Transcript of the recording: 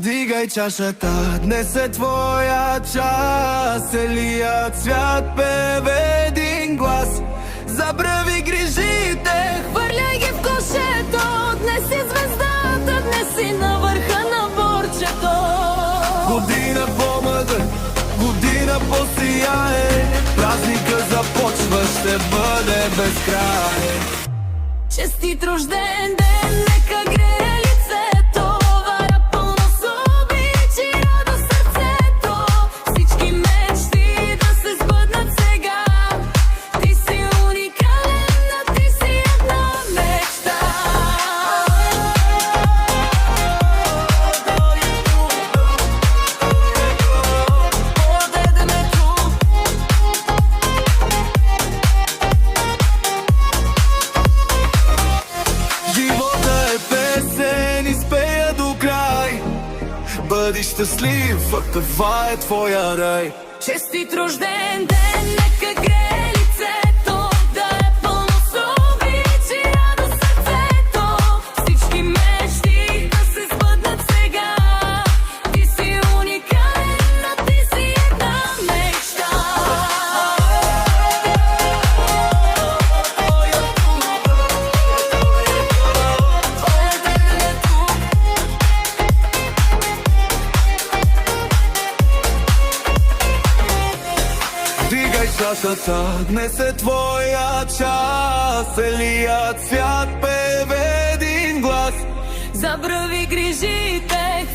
Дигай чашата, днес е твоя час. Целият свят пее един глас. Забрави грижите, хвърляй ги в кошето. Днес си звездата, днес си на върха на борчето. Година по-мъдър, година по-сияе. Празника започва, ще бъде безкрай. Честит рожден ден, нека грее лицето. Вара пълно с обич и радост сърцето. Всички мечти да се сбъднат сега. Ти си уникален, а ти си една мечта. Живота е песен, изпея до край. Бъди щастлив, а това е твоя рай. Честит рожден ден, нека грее лицето. Да е пълно с обич и радост сърцето. Всички мечти да се сбъднат сега. Ти си уникален, а ти си една мечта. Дигай чашата, днес е твоя час. Целият свят пее в един глас. Забрави грижите,